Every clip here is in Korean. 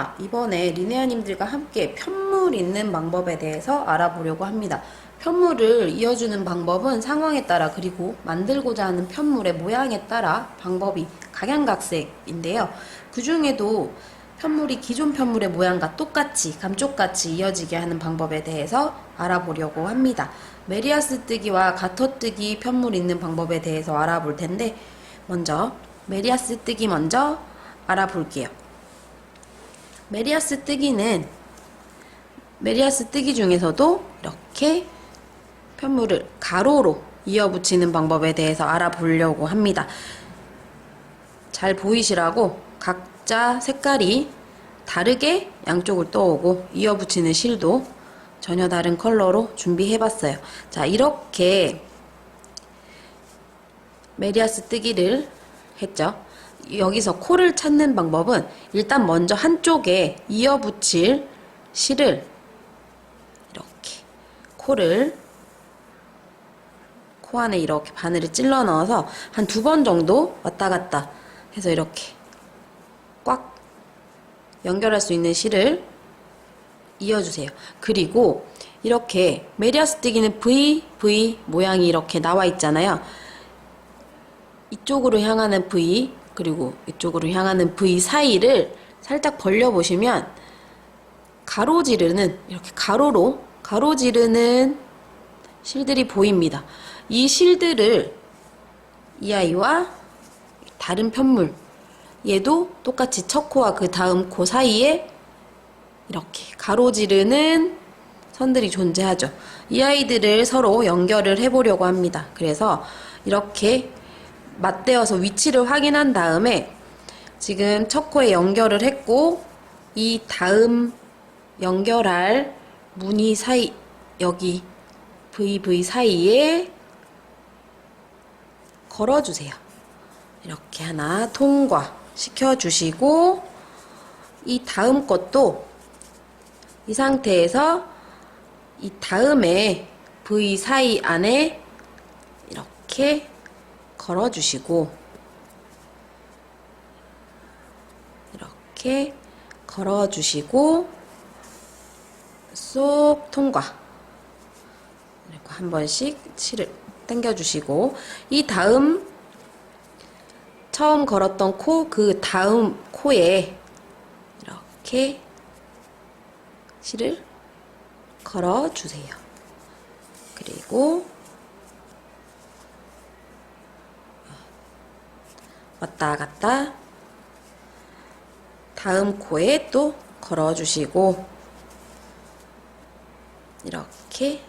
제가 이번에 리네아님들과 함께 편물 있는 방법에 대해서 알아보려고 합니다. 편물을 이어주는 방법은 상황에 따라 그리고 만들고자 하는 편물의 모양에 따라 방법이 각양각색인데요. 그 중에도 편물이 기존 편물의 모양과 똑같이 감쪽같이 이어지게 하는 방법에 대해서 알아보려고 합니다. 메리아스 뜨기와 가터 뜨기 편물 있는 방법에 대해서 알아볼 텐데 먼저 메리아스 뜨기 먼저 알아볼게요. 메리아스 뜨기 중에서도 이렇게 편물을 가로로 이어 붙이는 방법에 대해서 알아보려고 합니다. 잘 보이시라고 각자 색깔이 다르게 양쪽을 떠오고 이어 붙이는 실도 전혀 다른 컬러로 준비해봤어요. 자, 이렇게 메리아스 뜨기를 했죠. 여기서 코를 찾는 방법은 일단 먼저 한쪽에 이어 붙일 실을 이렇게 코 안에 이렇게 바늘을 찔러 넣어서 한 2번 정도 왔다 갔다 해서 이렇게 꽉 연결할 수 있는 실을 이어주세요. 그리고 이렇게 메리아스 뜨기는 V 모양이 이렇게 나와 있잖아요. 이쪽으로 향하는 V 그리고 이쪽으로 향하는 V 사이를 살짝 벌려보시면 가로지르는 이렇게 가로로 가로지르는 실들이 보입니다. 이 실들을 이 아이와 다른 편물 얘도 똑같이 첫 코와 그 다음 코 사이에 이렇게 가로지르는 선들이 존재하죠. 이 아이들을 서로 연결을 해보려고 합니다. 그래서 이렇게 맞대어서 위치를 확인한 다음에 지금 첫 코에 연결을 했고 이 다음 연결할 무늬 사이 여기 VV 사이에 걸어주세요. 이렇게 하나 통과 시켜주시고 이 다음 것도 이 상태에서 이 다음에 V 사이 안에 이렇게 걸어주시고 이렇게 걸어주시고 쏙 통과. 그리고 한 번씩 실을 당겨주시고 이 다음 처음 걸었던 코 그 다음 코에 이렇게 실을 걸어주세요. 그리고 왔다 갔다 다음 코에 또 걸어주시고 이렇게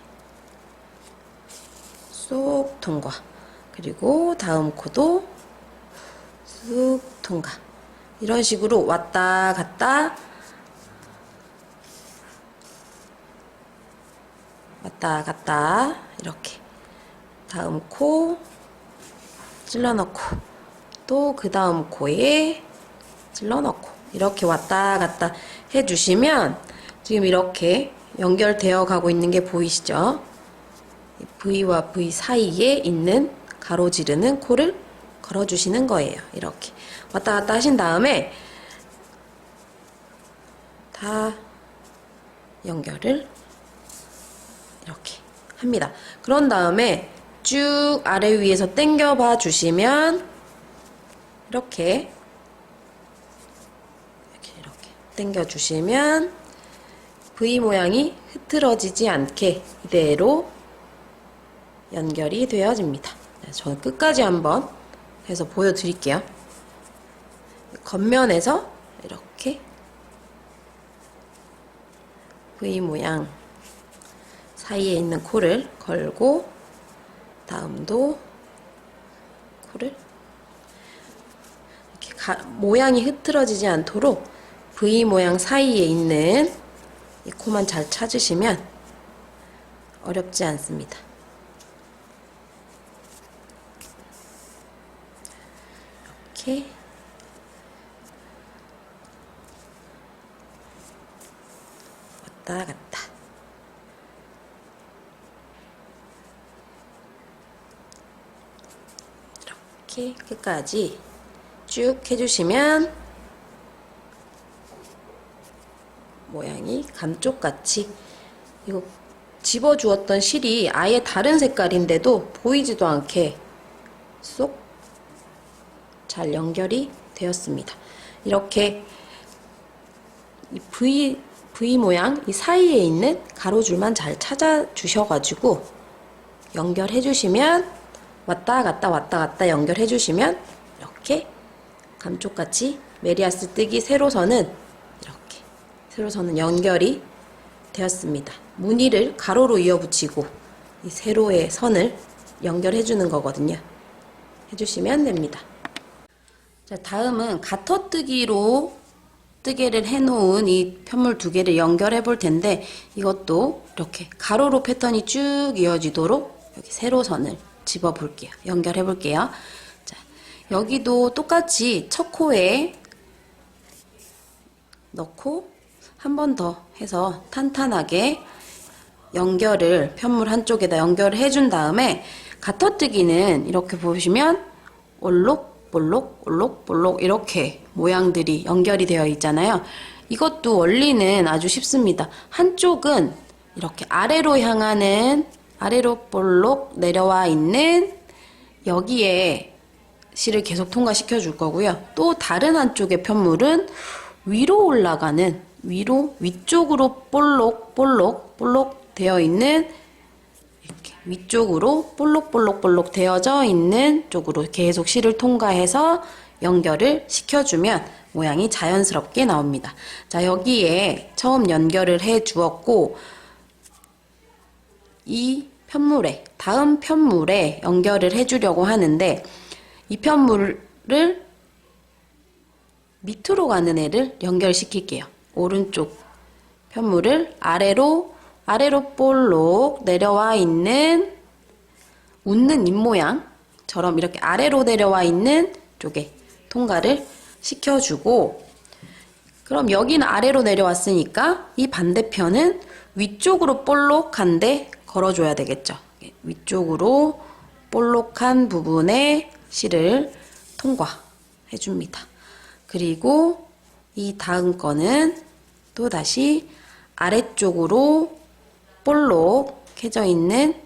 쏙 통과. 그리고 다음 코도 쑥 통과. 이런 식으로 왔다 갔다 왔다 갔다 이렇게 다음 코 찔러 넣고 또 그 다음 코에 찔러 넣고 이렇게 왔다 갔다 해주시면 지금 이렇게 연결되어 가고 있는 게 보이시죠? V와 V 사이에 있는 가로지르는 코를 걸어주시는 거예요. 이렇게 왔다 갔다 하신 다음에 다 연결을 이렇게 합니다. 그런 다음에 쭉 아래 위에서 당겨봐 주시면 이렇게 당겨 주시면 V 모양이 흐트러지지 않게 이대로 연결이 되어집니다. 저는 끝까지 한번 해서 보여드릴게요. 겉면에서 이렇게 V 모양 사이에 있는 코를 걸고 다음도 코를 이렇게 모양이 흐트러지지 않도록 V 모양 사이에 있는 이 코만 잘 찾으시면 어렵지 않습니다. 이렇게 왔다 갔다 이렇게 끝까지 쭉 해주시면 모양이 감쪽같이, 이거 집어주었던 실이 아예 다른 색깔인데도 보이지도 않게 쏙 잘 연결이 되었습니다. 이렇게 이 V 모양 이 사이에 있는 가로줄만 잘 찾아 주셔가지고 연결해 주시면, 왔다 갔다 연결해 주시면 이렇게 감쪽같이 메리아스 뜨기 세로선은 이렇게 세로선은 연결이 되었습니다. 무늬를 가로로 이어붙이고 이 세로의 선을 연결해 주는 거거든요. 해주시면 됩니다. 자, 다음은 가터뜨기로 뜨개를 해놓은 이 편물 두 개를 연결해 볼 텐데, 이것도 이렇게 가로로 패턴이 쭉 이어지도록 여기 세로선을 집어 볼게요. 연결해 볼게요. 자, 여기도 똑같이 첫 코에 넣고 한 번 더 해서 탄탄하게 연결을 편물 한쪽에다 연결을 해준 다음에, 가터뜨기는 이렇게 보시면 올록 볼록 올록 볼록 이렇게 모양들이 연결이 되어 있잖아요. 이것도 원리는 아주 쉽습니다. 한쪽은 이렇게 아래로 향하는, 아래로 볼록 내려와 있는 여기에 실을 계속 통과시켜 줄 거고요. 또 다른 한쪽의 편물은 위로 올라가는, 위쪽으로 볼록 볼록 볼록 되어 있는, 이렇게 위쪽으로 볼록 볼록 볼록 되어져 있는 쪽으로 계속 실을 통과해서 연결을 시켜주면 모양이 자연스럽게 나옵니다. 자, 여기에 처음 연결을 해 주었고, 이 편물에, 다음 편물에 연결을 해 주려고 하는데, 이 편물을 밑으로 가는 애를 연결시킬게요. 오른쪽 편물을 아래로 볼록 내려와 있는 웃는 입 모양처럼 이렇게 아래로 내려와 있는 쪽에 통과를 시켜주고, 그럼 여기는 아래로 내려왔으니까 이 반대편은 위쪽으로 볼록한데 걸어줘야 되겠죠. 위쪽으로 볼록한 부분에 실을 통과해줍니다. 그리고 이 다음 거는 또 다시 아래쪽으로 볼록해져 있는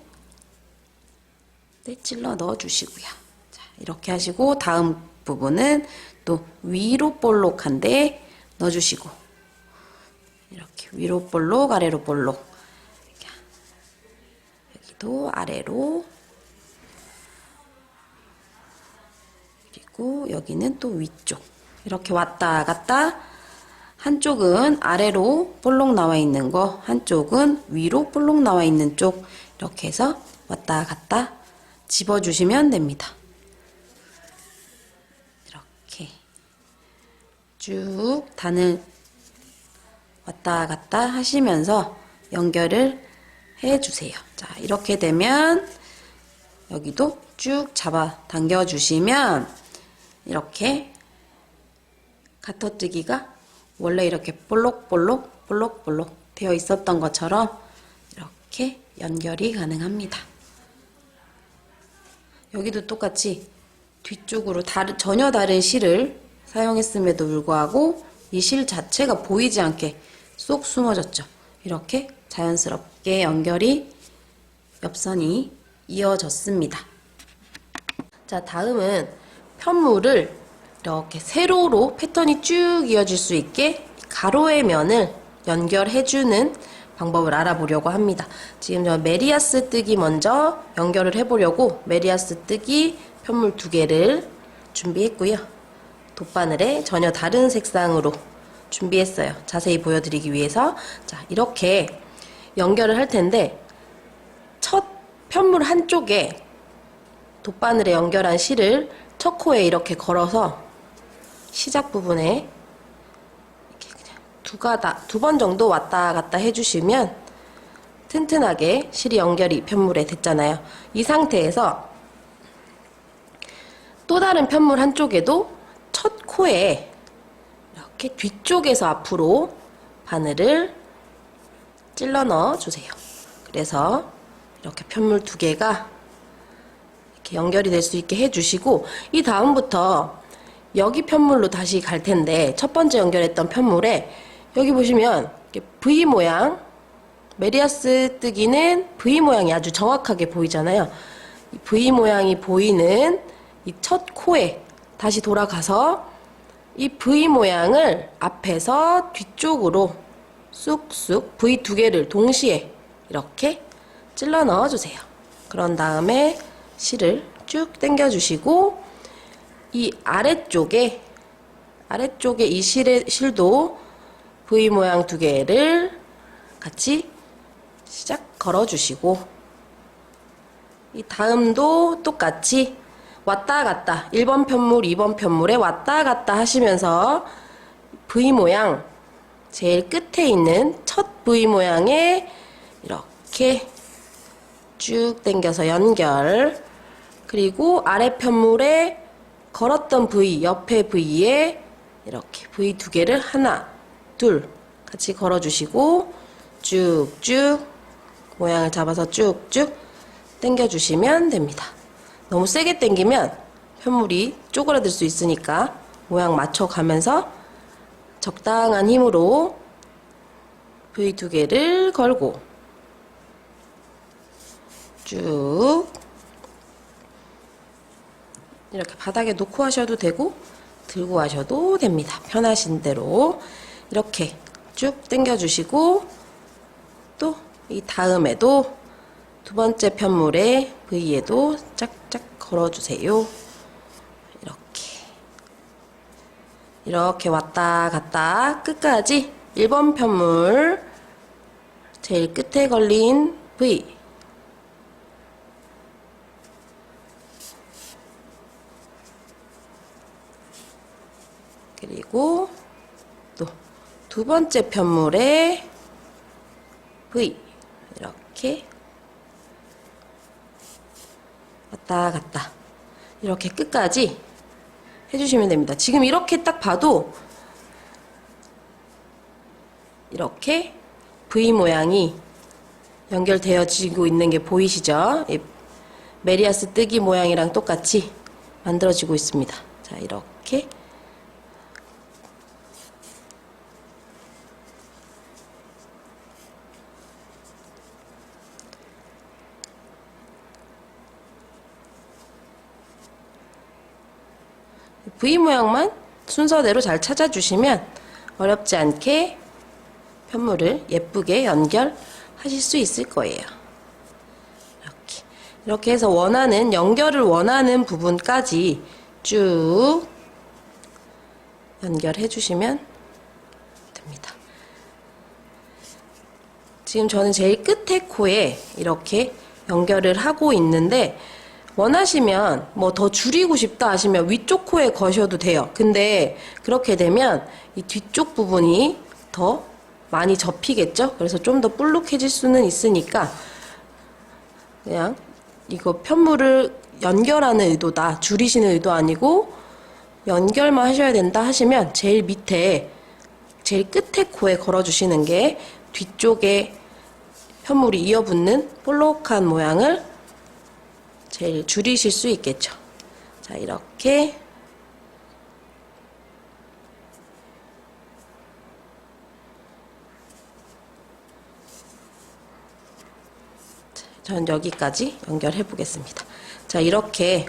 데 찔러 넣어주시고요. 자, 이렇게 하시고 다음 부분은 또 위로 볼록한데 넣어주시고, 이렇게 위로 볼록 아래로 볼록, 여기도 아래로, 그리고 여기는 또 위쪽, 이렇게 왔다 갔다, 한쪽은 아래로 볼록 나와 있는 거, 한쪽은 위로 볼록 나와 있는 쪽, 이렇게 해서 왔다 갔다 집어주시면 됩니다. 이렇게 쭉 단을 왔다 갔다 하시면서 연결을 해주세요. 자, 이렇게 되면 여기도 쭉 잡아 당겨 주시면 이렇게 가터뜨기가 원래 이렇게 볼록볼록 볼록볼록 되어 있었던 것처럼 이렇게 연결이 가능합니다. 여기도 똑같이 뒤쪽으로 전혀 다른 실을 사용했음에도 불구하고 이 실 자체가 보이지 않게 쏙 숨어졌죠. 이렇게 자연스럽게 연결이, 옆선이 이어졌습니다. 자, 다음은 편물을 이렇게 세로로 패턴이 쭉 이어질 수 있게 가로의 면을 연결해주는 방법을 알아보려고 합니다. 지금 저 메리아스 뜨기 먼저 연결을 해보려고 메리아스 뜨기 편물 두 개를 준비했고요. 돗바늘에 전혀 다른 색상으로 준비했어요. 자세히 보여드리기 위해서. 자, 이렇게 연결을 할 텐데, 첫 편물 한쪽에 돗바늘에 연결한 실을 첫 코에 이렇게 걸어서 시작 부분에 이렇게 그냥 두 번 정도 왔다 갔다 해주시면 튼튼하게 실이 연결이 편물에 됐잖아요. 이 상태에서 또 다른 편물 한쪽에도 첫 코에 이렇게 뒤쪽에서 앞으로 바늘을 찔러 넣어 주세요. 그래서 이렇게 편물 두 개가 이렇게 연결이 될 수 있게 해주시고, 이 다음부터 여기 편물로 다시 갈 텐데, 첫 번째 연결했던 편물에 여기 보시면 V 모양, 메리아스 뜨기는 V 모양이 아주 정확하게 보이잖아요. 이 V 모양이 보이는 이 첫 코에 다시 돌아가서 이 V 모양을 앞에서 뒤쪽으로 쑥쑥 V 두 개를 동시에 이렇게 찔러 넣어주세요. 그런 다음에 실을 쭉 당겨주시고 이 아래쪽에 이 실도 V 모양 두 개를 같이 시작 걸어주시고 이 다음도 똑같이 왔다 갔다 1번 편물, 2번 편물에 왔다 갔다 하시면서 V 모양 제일 끝에 있는 첫 V 모양에 이렇게 쭉 당겨서 연결, 그리고 아래 편물에 걸었던 V, 옆에 V에 이렇게 V 두 개를 하나, 둘 같이 걸어주시고 쭉쭉 모양을 잡아서 쭉쭉 당겨주시면 됩니다. 너무 세게 당기면 편물이 쪼그라들 수 있으니까 모양 맞춰가면서 적당한 힘으로 V 두 개를 걸고 쭉 이렇게 바닥에 놓고 하셔도 되고 들고 하셔도 됩니다. 편하신 대로 이렇게 쭉 당겨주시고 또 이 다음에도 두 번째 편물에 V에도 짝짝 걸어주세요. 이렇게 왔다 갔다 끝까지 1번 편물 제일 끝에 걸린 V, 그리고 또 두 번째 편물에 V 이렇게 왔다 갔다 이렇게 끝까지 해주시면 됩니다. 지금 이렇게 딱 봐도 이렇게 V 모양이 연결되어지고 있는 게 보이시죠? 메리아스 뜨기 모양이랑 똑같이 만들어지고 있습니다. 자, 이렇게 V 모양만 순서대로 잘 찾아주시면 어렵지 않게 편물을 예쁘게 연결하실 수 있을 거예요. 이렇게 해서 연결을 원하는 부분까지 쭉 연결해 주시면 됩니다. 지금 저는 제일 끝에 코에 이렇게 연결을 하고 있는데 원하시면 뭐 더 줄이고 싶다 하시면 위쪽 코에 거셔도 돼요. 근데 그렇게 되면 이 뒤쪽 부분이 더 많이 접히겠죠? 그래서 좀 더 볼록해질 수는 있으니까 그냥 이거 편물을 연결하는 의도다, 줄이시는 의도 아니고 연결만 하셔야 된다 하시면 제일 밑에 제일 끝에 코에 걸어주시는 게 뒤쪽에 편물이 이어붙는 볼록한 모양을 제일 줄이실 수 있겠죠. 자, 이렇게 전 여기까지 연결해 보겠습니다. 자, 이렇게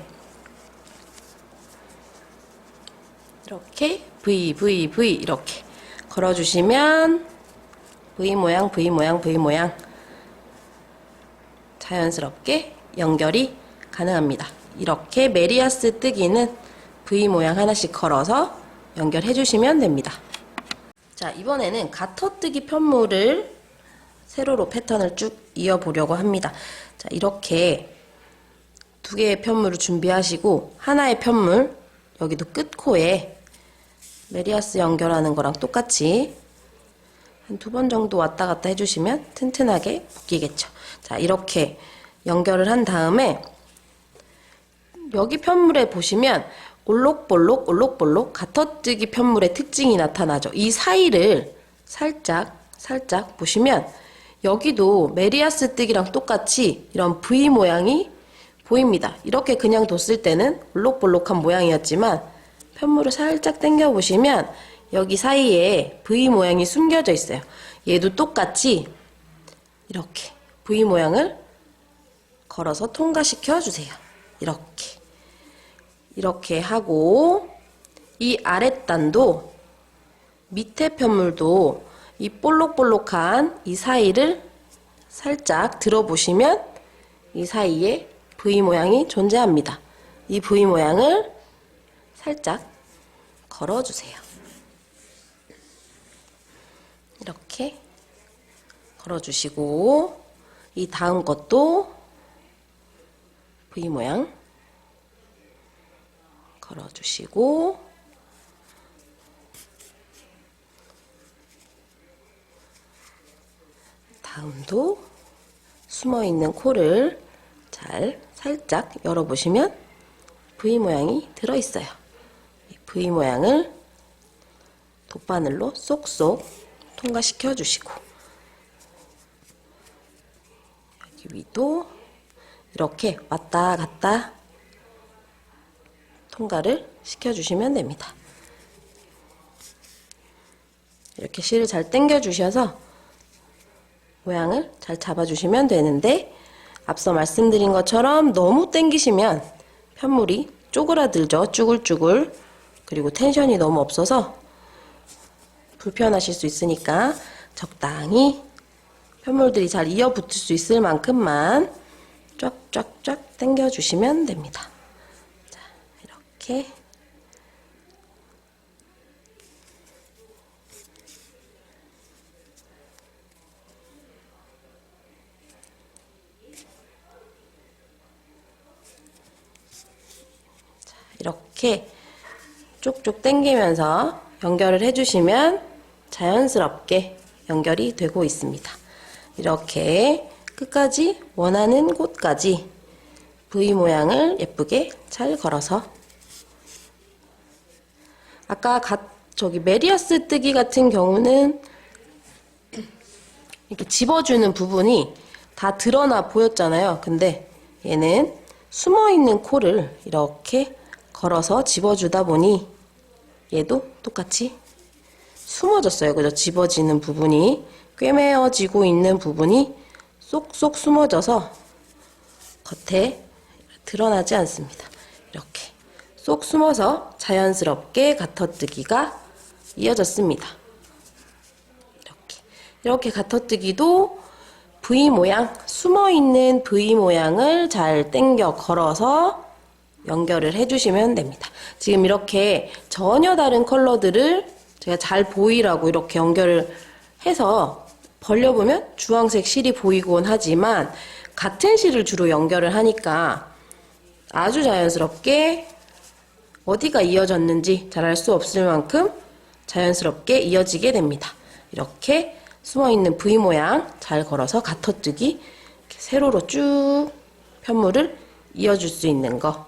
V 이렇게 걸어주시면 V 모양 자연스럽게 연결이 가능합니다. 이렇게 메리아스 뜨기는 V 모양 하나씩 걸어서 연결해 주시면 됩니다. 자, 이번에는 가터뜨기 편물을 세로로 패턴을 쭉 이어보려고 합니다. 자, 이렇게 두 개의 편물을 준비하시고 하나의 편물 여기도 끝코에 메리아스 연결하는 거랑 똑같이 한 2번 정도 왔다 갔다 해주시면 튼튼하게 묶이겠죠. 자, 이렇게 연결을 한 다음에 여기 편물에 보시면 올록볼록 가터뜨기 편물의 특징이 나타나죠. 이 사이를 살짝 보시면 여기도 메리아스 뜨기랑 똑같이 이런 V 모양이 보입니다. 이렇게 그냥 뒀을 때는 볼록볼록한 모양이었지만 편물을 살짝 당겨 보시면 여기 사이에 V 모양이 숨겨져 있어요. 얘도 똑같이 이렇게 V 모양을 걸어서 통과시켜 주세요. 이렇게 하고 이 아랫단도 밑에 편물도 이 볼록볼록한 이 사이를 살짝 들어보시면 이 사이에 V 모양이 존재합니다. 이 V 모양을 살짝 걸어주세요. 이렇게 걸어주시고 이 다음 것도 V 모양 걸어주시고 다음도 숨어있는 코를 잘 살짝 열어보시면 V 모양이 들어있어요. 이 V 모양을 돗바늘로 쏙쏙 통과시켜 주시고 여기 위도 이렇게 왔다 갔다 통과를 시켜주시면 됩니다. 이렇게 실을 잘 당겨 주셔서 모양을 잘 잡아주시면 되는데 앞서 말씀드린 것처럼 너무 당기시면 편물이 쪼그라들죠. 쭈글쭈글. 그리고 텐션이 너무 없어서 불편하실 수 있으니까 적당히 편물들이 잘 이어붙을 수 있을 만큼만 쫙쫙쫙 당겨주시면 됩니다. 자, 이렇게 이렇게 쪽쪽 당기면서 연결을 해주시면 자연스럽게 연결이 되고 있습니다. 이렇게 끝까지 원하는 곳까지 V 모양을 예쁘게 잘 걸어서 아까 저기 메리어스 뜨기 같은 경우는 이렇게 집어주는 부분이 다 드러나 보였잖아요. 근데 얘는 숨어있는 코를 이렇게 걸어서 집어주다 보니 얘도 똑같이 숨어졌어요. 그죠? 집어지는 부분이 꿰매어지고 있는 부분이 쏙쏙 숨어져서 겉에 드러나지 않습니다. 이렇게 쏙 숨어서 자연스럽게 가터뜨기가 이어졌습니다. 이렇게 가터뜨기도 V 모양, 숨어있는 V 모양을 잘 당겨 걸어서 연결을 해주시면 됩니다. 지금 이렇게 전혀 다른 컬러들을 제가 잘 보이라고 이렇게 연결을 해서 벌려보면 주황색 실이 보이곤 하지만 같은 실을 주로 연결을 하니까 아주 자연스럽게 어디가 이어졌는지 잘 알 수 없을 만큼 자연스럽게 이어지게 됩니다. 이렇게 숨어있는 V 모양 잘 걸어서 가터뜨기 이렇게 세로로 쭉 편물을 이어줄 수 있는 거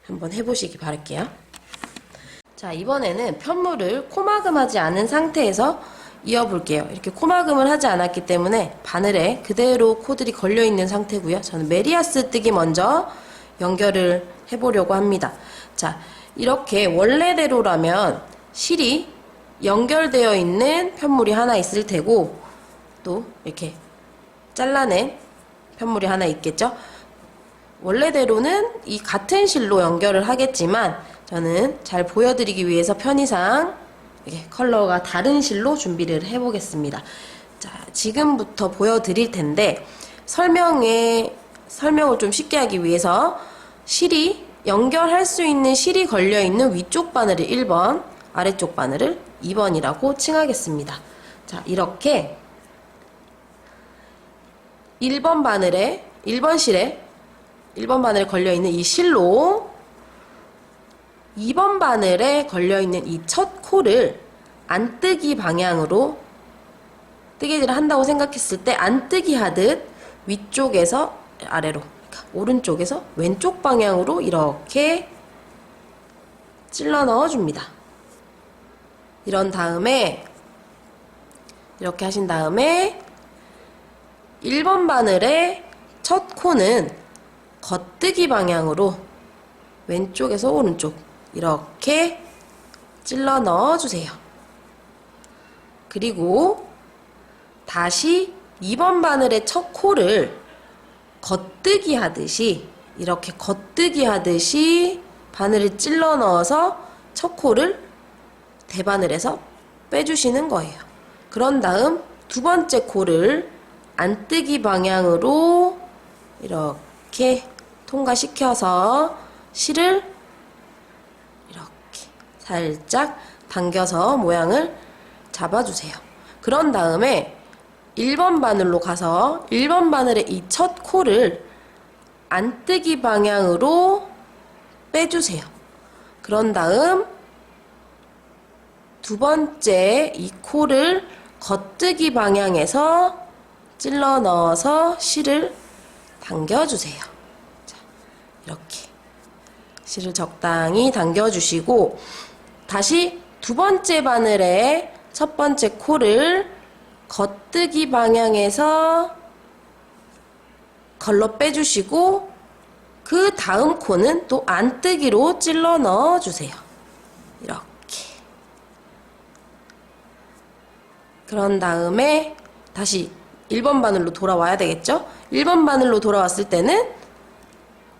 한번 해보시기 바랄게요. 자, 이번에는 편물을 코막음하지 않은 상태에서 이어볼게요. 이렇게 코막음을 하지 않았기 때문에 바늘에 그대로 코들이 걸려있는 상태고요. 저는 메리아스 뜨기 먼저 연결을 해보려고 합니다. 자, 이렇게 원래대로라면 실이 연결되어 있는 편물이 하나 있을 테고 또 이렇게 잘라낸 편물이 하나 있겠죠. 원래대로는 이 같은 실로 연결을 하겠지만 저는 잘 보여드리기 위해서 편의상 이렇게 컬러가 다른 실로 준비를 해보겠습니다. 자, 지금부터 보여드릴 텐데 설명을 좀 쉽게 하기 위해서 실이 연결할 수 있는 실이 걸려있는 위쪽 바늘을 1번, 아래쪽 바늘을 2번이라고 칭하겠습니다. 자, 이렇게 1번 바늘에 1번 실에 1번 바늘에 걸려있는 이 실로 2번 바늘에 걸려있는 이 첫 코를 안뜨기 방향으로 뜨개질을 한다고 생각했을 때 안뜨기 하듯 위쪽에서 아래로, 그러니까 오른쪽에서 왼쪽 방향으로 이렇게 찔러 넣어줍니다. 이런 다음에 이렇게 하신 다음에 1번 바늘의 첫 코는 겉뜨기 방향으로 왼쪽에서 오른쪽 이렇게 찔러 넣어주세요. 그리고 다시 2번 바늘의 첫 코를 겉뜨기 하듯이 이렇게 겉뜨기 하듯이 바늘을 찔러 넣어서 첫 코를 대바늘에서 빼주시는 거예요. 그런 다음 두 번째 코를 안뜨기 방향으로 이렇게 통과시켜서 실을 이렇게 살짝 당겨서 모양을 잡아주세요. 그런 다음에 1번 바늘로 가서 1번 바늘의 이 첫 코를 안뜨기 방향으로 빼주세요. 그런 다음 두 번째 이 코를 겉뜨기 방향에서 찔러 넣어서 실을 당겨주세요. 자, 이렇게 실을 적당히 당겨주시고 다시 두 번째 바늘에 첫 번째 코를 겉뜨기 방향에서 걸러 빼주시고 그 다음 코는 또 안뜨기로 찔러 넣어주세요. 이렇게. 그런 다음에 다시 1번 바늘로 돌아와야 되겠죠? 1번 바늘로 돌아왔을 때는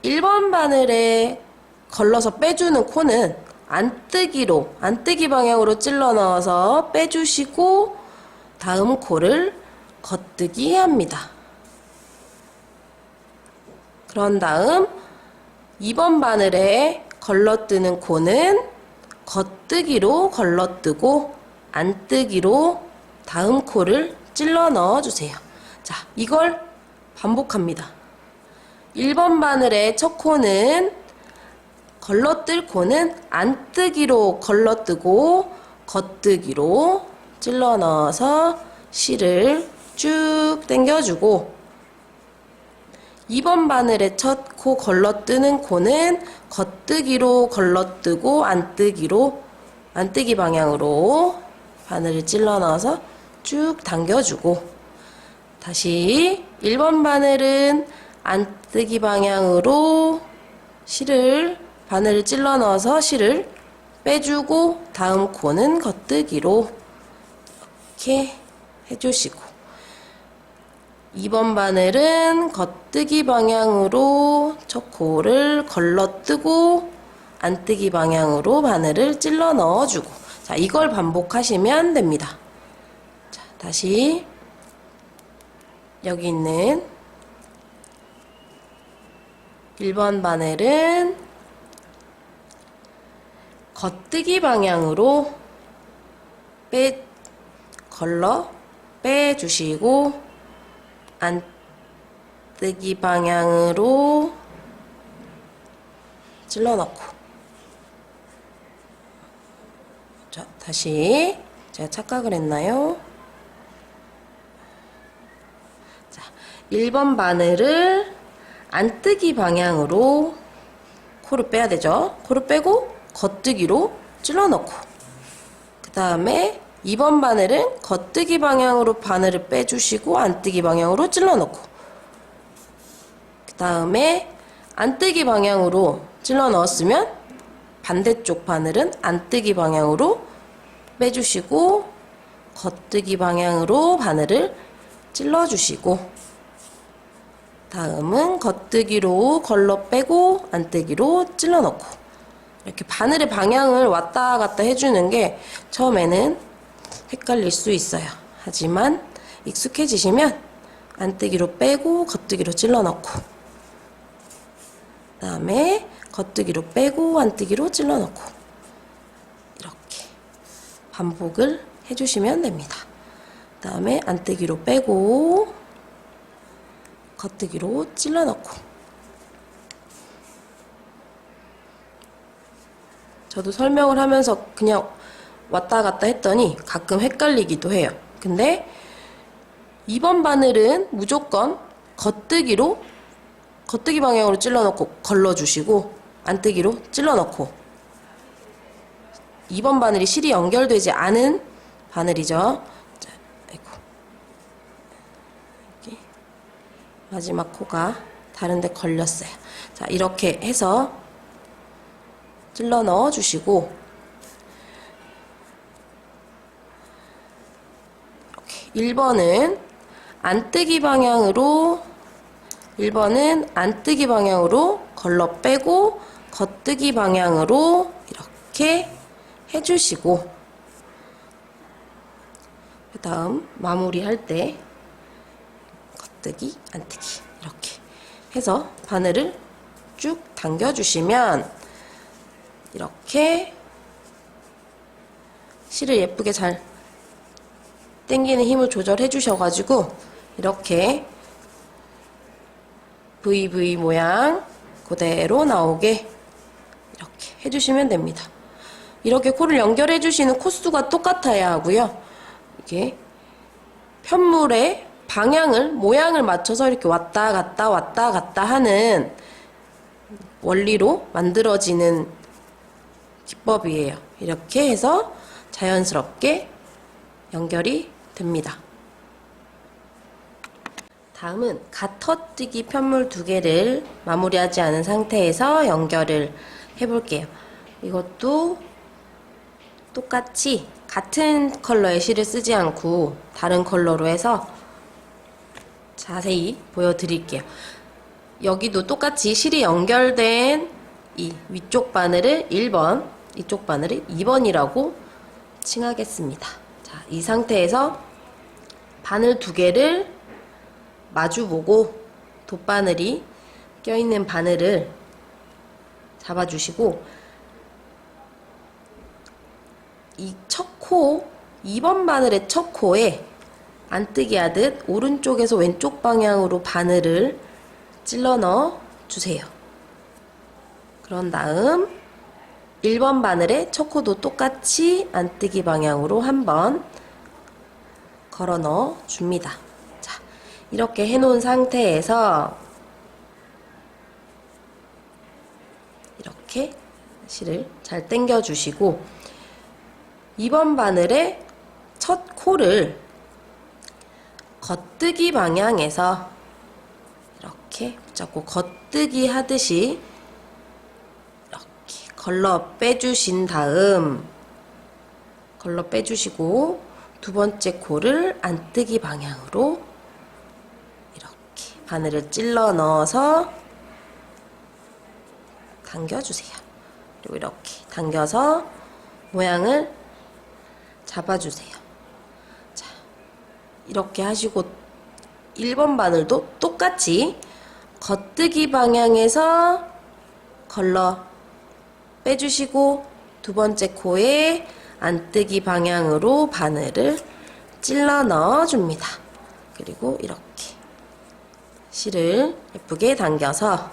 1번 바늘에 걸러서 빼주는 코는 안뜨기 방향으로 찔러 넣어서 빼주시고 다음 코를 겉뜨기 합니다. 그런 다음 2번 바늘에 걸러뜨는 코는 겉뜨기로 걸러뜨고 안뜨기로 다음 코를 찔러 넣어주세요. 자, 이걸 반복합니다. 1번 바늘의 첫 코는 걸러뜰 코는 안뜨기로 걸러뜨고 겉뜨기로 찔러 넣어서 실을 쭉 당겨주고 2번 바늘의 첫 코 걸러뜨는 코는 겉뜨기로 걸러뜨고 안뜨기 방향으로 바늘을 찔러 넣어서 쭉 당겨주고 다시 1번 바늘은 안뜨기 방향으로 바늘을 찔러 넣어서 실을 빼주고 다음 코는 겉뜨기로 이렇게 해주시고 2번 바늘은 겉뜨기 방향으로 첫 코를 걸러뜨고 안뜨기 방향으로 바늘을 찔러 넣어주고 자, 이걸 반복하시면 됩니다. 자, 다시 여기 있는 1번 바늘은 겉뜨기 방향으로 걸러 빼주시고 안뜨기 방향으로 찔러 넣고 자, 다시 제가 착각을 했나요? 자, 1번 바늘을 안뜨기 방향으로 코를 빼야 되죠. 코를 빼고 겉뜨기로 찔러 넣고 그 다음에 2번 바늘은 겉뜨기 방향으로 바늘을 빼주시고 안뜨기 방향으로 찔러 넣고 그 다음에 안뜨기 방향으로 찔러 넣었으면 반대쪽 바늘은 안뜨기 방향으로 빼주시고 겉뜨기 방향으로 바늘을 찔러주시고 다음은 겉뜨기로 걸러 빼고 안뜨기로 찔러 넣고 이렇게 바늘의 방향을 왔다 갔다 해주는 게 처음에는 헷갈릴 수 있어요. 하지만 익숙해지시면 안뜨기로 빼고 겉뜨기로 찔러 넣고 그 다음에 겉뜨기로 빼고 안뜨기로 찔러 넣고 이렇게 반복을 해주시면 됩니다. 그 다음에 안뜨기로 빼고 겉뜨기로 찔러 넣고 저도 설명을 하면서 그냥 왔다 갔다 했더니 가끔 헷갈리기도 해요. 근데 2번 바늘은 무조건 겉뜨기 방향으로 찔러 넣고 걸러주시고 안뜨기로 찔러 넣고 2번 바늘이 실이 연결되지 않은 바늘이죠. 자, 아이고. 여기 마지막 코가 다른 데 걸렸어요. 자, 이렇게 해서 찔러 넣어 주시고 1번은 안뜨기 방향으로 1번은 안뜨기 방향으로 걸러 빼고 겉뜨기 방향으로 이렇게 해주시고, 그 다음 마무리할 때 겉뜨기 안뜨기 이렇게 해서 바늘을 쭉 당겨주시면 이렇게 실을 예쁘게 잘 당기는 힘을 조절해 주셔가지고 이렇게 VV 모양 그대로 나오게 이렇게 해주시면 됩니다. 이렇게 코를 연결해 주시는 코수가 똑같아야 하고요. 이게 편물의 방향을, 모양을 맞춰서 이렇게 왔다 갔다 하는 원리로 만들어지는 기법이에요. 이렇게 해서 자연스럽게 연결이 됩니다. 다음은 가터뜨기 편물 2개를 마무리하지 않은 상태에서 연결을 해볼게요. 이것도 똑같이 같은 컬러의 실을 쓰지 않고 다른 컬러로 해서 자세히 보여드릴게요. 여기도 똑같이 실이 연결된 이 위쪽 바늘을 1번, 이쪽 바늘을 2번이라고 칭하겠습니다. 자, 이 상태에서 바늘 2개를 마주보고 돗바늘이 껴있는 바늘을 잡아주시고, 이 첫 코, 2번 바늘의 첫 코에 안뜨기 하듯 오른쪽에서 왼쪽 방향으로 바늘을 찔러 넣어 주세요. 그런 다음 1번 바늘의 첫 코도 똑같이 안뜨기 방향으로 한번 걸어 넣어 줍니다. 자, 이렇게 해놓은 상태에서 이렇게 실을 잘 당겨 주시고, 2번 바늘의 첫 코를 겉뜨기 방향에서 이렇게 붙잡고 겉뜨기 하듯이 이렇게 걸러 빼주신 다음, 걸러 빼주시고 두 번째 코를 안뜨기 방향으로 이렇게 바늘을 찔러 넣어서 당겨주세요. 그리고 이렇게 당겨서 모양을 잡아주세요. 자, 이렇게 하시고 1번 바늘도 똑같이 겉뜨기 방향에서 걸러 빼주시고 두 번째 코에 안뜨기 방향으로 바늘을 찔러 넣어줍니다. 그리고 이렇게 실을 예쁘게 당겨서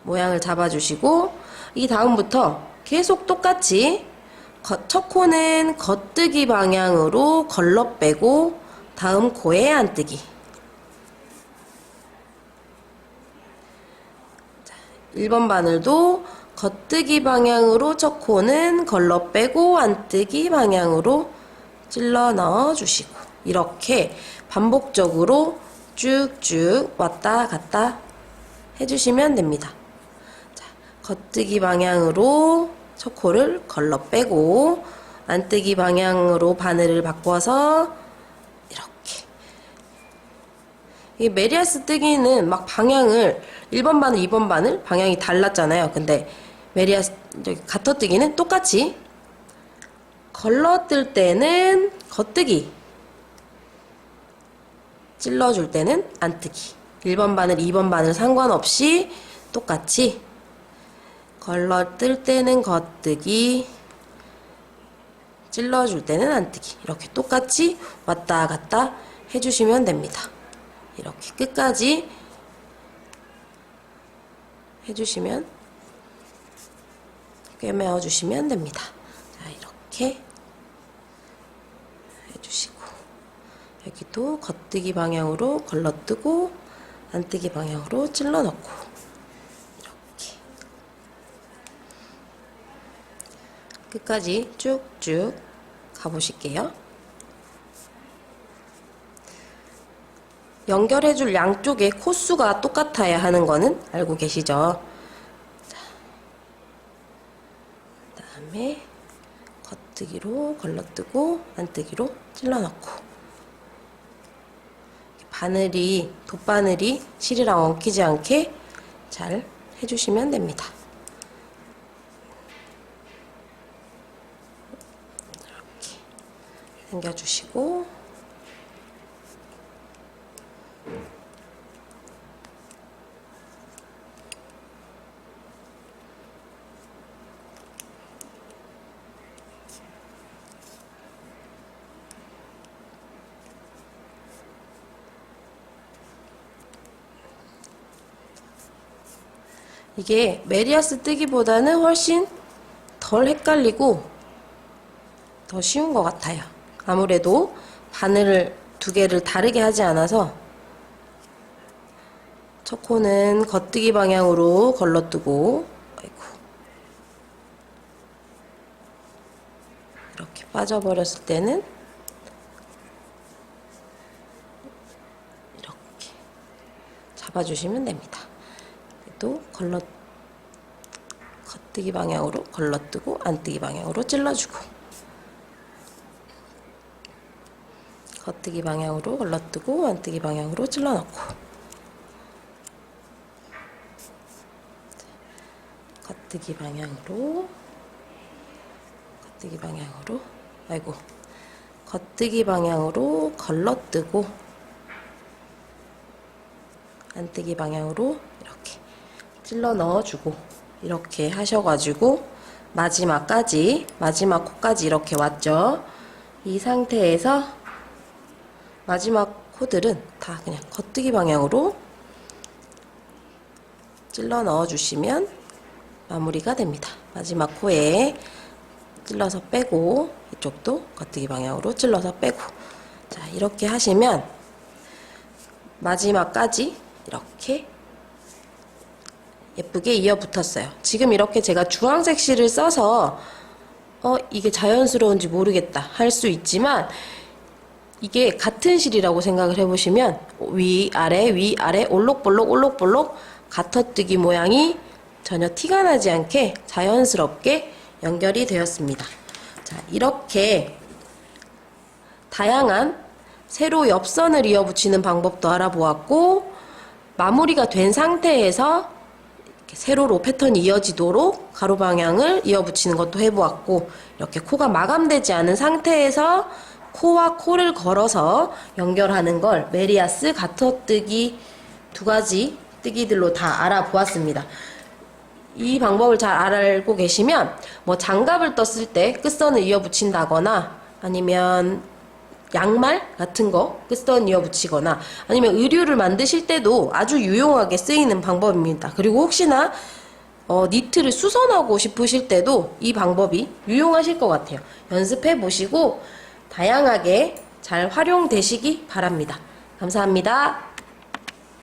모양을 잡아주시고, 이 다음부터 계속 똑같이 첫 코는 겉뜨기 방향으로 걸러 빼고 다음 코에 안뜨기, 1번 바늘도 겉뜨기 방향으로 첫 코는 걸러 빼고 안뜨기 방향으로 찔러 넣어 주시고, 이렇게 반복적으로 쭉쭉 왔다 갔다 해주시면 됩니다. 자, 겉뜨기 방향으로 첫 코를 걸러 빼고 안뜨기 방향으로 바늘을 바꿔서 이렇게. 이 메리아스 뜨기는 막 방향을 1번 바늘, 2번 바늘 방향이 달랐잖아요. 근데 메리아스 가터뜨기는 똑같이 걸러 뜰 때는 겉뜨기, 찔러줄 때는 안뜨기. 1번 바늘, 2번 바늘 상관없이 똑같이 걸러 뜰 때는 겉뜨기, 찔러줄 때는 안뜨기. 이렇게 똑같이 왔다 갔다 해주시면 됩니다. 이렇게 끝까지 해주시면, 꿰매어 주시면 됩니다. 자, 이렇게 해주시고, 여기도 겉뜨기 방향으로 걸러뜨고 안뜨기 방향으로 찔러 넣고, 이렇게 끝까지 쭉쭉 가보실게요. 연결해줄 양쪽의 코수가 똑같아야 하는 거는 알고 계시죠? 자, 그다음에 겉뜨기로 걸러뜨고 안뜨기로 찔러 넣고, 돗바늘이 실이랑 엉키지 않게 잘 해주시면 됩니다. 이렇게 당겨주시고, 이게 메리아스 뜨기보다는 훨씬 덜 헷갈리고 더 쉬운 것 같아요. 아무래도 바늘을 두 개를 다르게 하지 않아서 첫 코는 겉뜨기 방향으로 걸러뜨고, 아이고, 이렇게 빠져버렸을 때는 이렇게 잡아주시면 됩니다. 또 겉뜨기 방향으로 걸러뜨고 안뜨기 방향으로 찔러주고, 겉뜨기 방향으로 걸러뜨고 안뜨기 방향으로 찔러넣고, 겉뜨기 방향으로 아이고, 겉뜨기 방향으로 걸러뜨고 안뜨기 방향으로 이렇게 찔러 넣어주고, 이렇게 하셔가지고 마지막 코까지 이렇게 왔죠. 이 상태에서 마지막 코들은 다 그냥 겉뜨기 방향으로 찔러 넣어주시면 마무리가 됩니다. 마지막 코에 찔러서 빼고, 이쪽도 겉뜨기 방향으로 찔러서 빼고, 자, 이렇게 하시면 마지막까지 이렇게 예쁘게 이어 붙었어요. 지금 이렇게 제가 주황색 실을 써서 이게 자연스러운지 모르겠다 할 수 있지만, 이게 같은 실이라고 생각을 해보시면 위아래 올록볼록 가터뜨기 모양이 전혀 티가 나지 않게 자연스럽게 연결이 되었습니다. 자, 이렇게 다양한 세로 옆선을 이어 붙이는 방법도 알아보았고, 마무리가 된 상태에서 이렇게 세로로 패턴이 이어지도록 가로 방향을 이어 붙이는 것도 해보았고, 이렇게 코가 마감되지 않은 상태에서 코와 코를 걸어서 연결하는 걸 메리아스, 가터뜨기 두 가지 뜨기들로 다 알아보았습니다. 이 방법을 잘 알고 계시면 뭐 장갑을 떴을 때 끝선을 이어 붙인다거나, 아니면 양말 같은 거 끝선 이어 붙이거나, 아니면 의류를 만드실 때도 아주 유용하게 쓰이는 방법입니다. 그리고 혹시나 니트를 수선하고 싶으실 때도 이 방법이 유용하실 것 같아요. 연습해 보시고 다양하게 잘 활용되시기 바랍니다. 감사합니다.